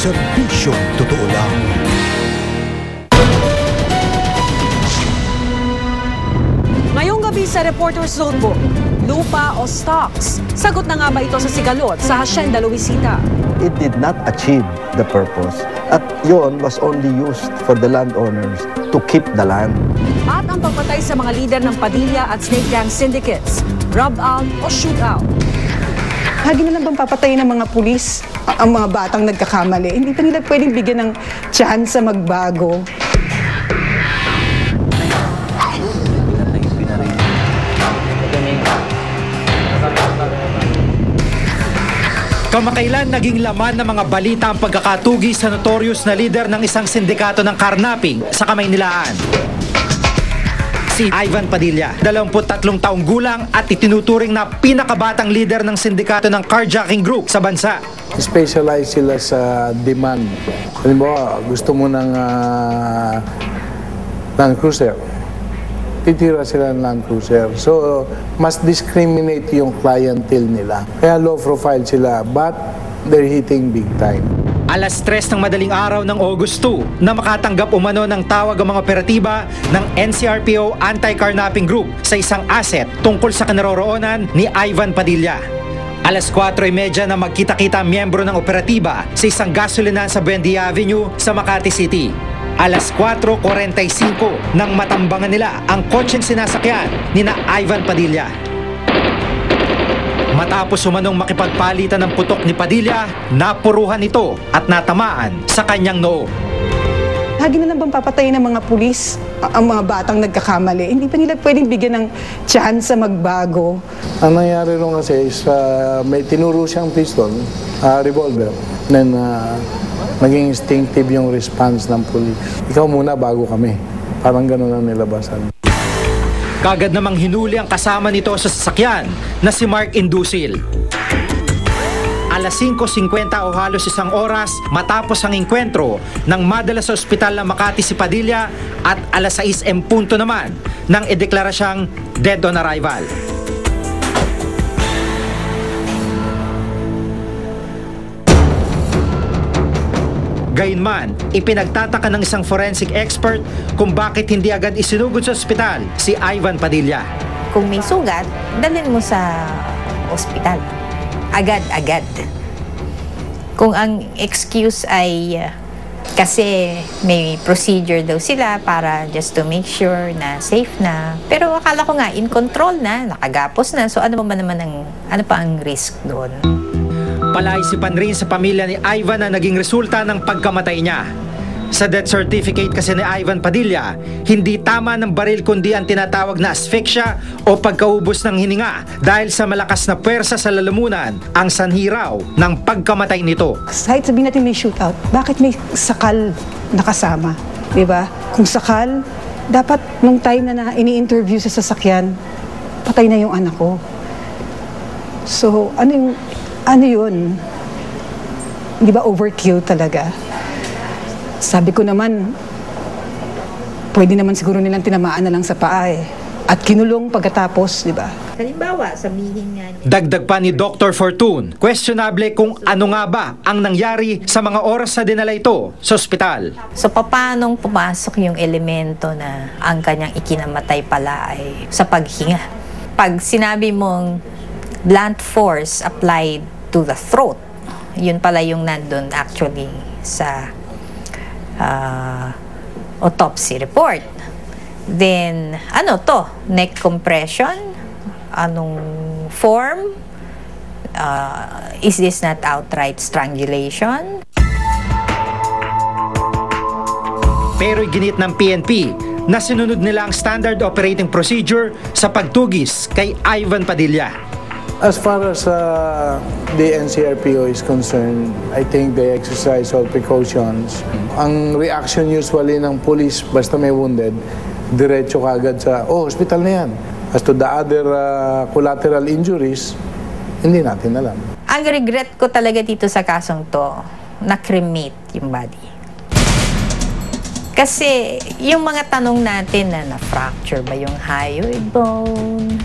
Serbisyong totoo lang. Ngayong gabi sa Reporter's Notebook, lupa o stocks? Sagot na nga ba ito sa sigalot sa Hacienda Luisita? It did not achieve the purpose. At yun was only used for the landowners to keep the land. At ang pagpatay sa mga lider ng Padilla at Snake Gang syndicates, rub out o shoot out? Lagi na lang bang papatayin ng mga pulis ang mga batang nagkakamali? Hindi pa nila pwedeng bigyan ng chance sa magbago. Kamakailan naging laman ng mga balita ang pagkakatugi sa notorious na leader ng isang sindikato ng carnapping sa Kamaynilaan. Si Ivan Padilla, 23 taong gulang at itinuturing na pinakabatang leader ng sindikato ng carjacking group sa bansa. Specialize sila sa demand. Halimbawa, gusto mo ng Land Cruiser. Titira sila ng Land Cruiser. So, mas discriminate yung clientele nila. Kaya low profile sila, but they're hitting big time. Alas 3 ng madaling araw ng August 2 na makatanggap umano ng tawag ang mga operatiba ng NCRPO Anti-Carnapping Group sa isang asset tungkol sa kinaroroonan ni Ivan Padilla. Alas 4:30 na magkita-kita ang miyembro ng operatiba sa isang gasolinahan sa Buendia Avenue sa Makati City. Alas 4:45 nang matambangan nila ang kotseng sinasakyan ni na Ivan Padilla. Matapos umanong makipagpalitan ng putok ni Padilla, napuruhan ito at natamaan sa kanyang noo. Lagi na lang bang papatayin ng mga pulis ang mga batang nagkakamali? Hindi pa nila pwedeng bigyan ng chance sa magbago. Ang nangyari nung kasi is may tinuro siyang pistol, revolver. Then naging instinctive yung response ng pulis. Ikaw muna bago kami. Parang gano'n ang nilabasan. Kagad namang hinuli ang kasama nito sa sasakyan na si Mark Indusil. Alas 5:50 o halos isang oras matapos ang engkwentro nang madala sa ospital ng Makati si Padilla at alas 6:00 naman nang ideklara siyang dead on arrival. Gayunman, ipinagtataka ng isang forensic expert kung bakit hindi agad isinugod sa ospital si Ivan Padilla. Kung may sugat, dalhin mo sa ospital. Agad-agad. Kung ang excuse ay kasi may procedure daw sila para just to make sure na safe na. Pero akala ko nga, in control na, nakagapos na. So ano pa ang risk doon? Palaisipan rin sa pamilya ni Ivan na naging resulta ng pagkamatay niya. Sa death certificate kasi ni Ivan Padilla, hindi tama ng baril kundi ang tinatawag na asphyxia o pagkaubos ng hininga dahil sa malakas na puwersa sa lalamunan ang sanhiraw ng pagkamatay nito. Kahit sabihin natin may shootout, bakit may sakal nakasama? Diba? Kung sakal, dapat nung time na ini-interview sa sasakyan, patay na yung anak ko. So, ano yun? Di ba overkill talaga? Sabi ko naman, pwede naman siguro nilang tinamaan na lang sa paa eh. At kinulong pagkatapos, di ba? Halimbawa, sabihin nga niya. Dagdag pa ni Dr. Fortune, questionable kung ano nga ba ang nangyari sa mga oras na dinala ito sa ospital. So, paanong pumasok yung elemento na ang kanyang ikinamatay pala ay sa paghinga? Pag sinabi mong blunt force applied to the throat, yun pala yung nandun actually sa autopsy report. Then, neck compression? Anong form? Is this not outright strangulation? Pero ginit ng PNP na sinunod nila ang standard operating procedure sa pagtugis kay Ivan Padilla. As far as the NCRPO is concerned, I think they exercise all precautions. Ang reaction usually ng police, basta may wounded, diretso kagad sa, hospital na yan. As to the other collateral injuries, hindi natin alam. Ang regret ko talaga dito sa kasong to, na-cremate yung body. Kasi yung mga tanong natin na-fracture ba yung hyoid bone?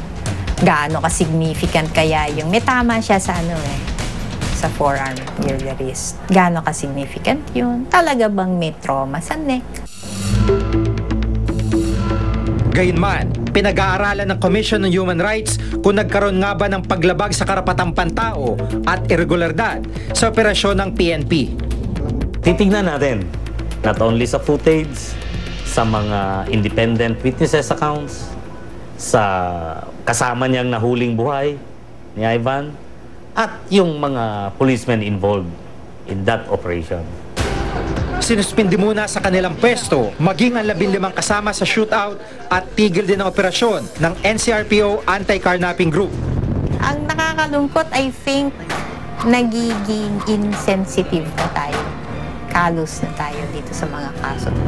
Gaano ka-significant kaya yung may tama siya sa sa forearm near the wrist. Gaano ka-significant yun? Talaga bang may trauma sa neck? Gayunman, pinag-aaralan ng Commission on Human Rights kung nagkaroon nga ba ng paglabag sa karapatang pantao at irregulardad sa operasyon ng PNP. Titignan natin, not only sa footage, sa mga independent witnesses accounts, sa kasama niyang nahuling buhay ni Ivan, at yung mga policemen involved in that operation. Sinuspindi muna sa kanilang pwesto, maging ang 15 kasama sa shootout at tigil din ang operasyon ng NCRPO Anti-Carnapping Group. Ang nakakalungkot, I think, nagiging insensitive na tayo. Kalos na tayo dito sa mga kaso to.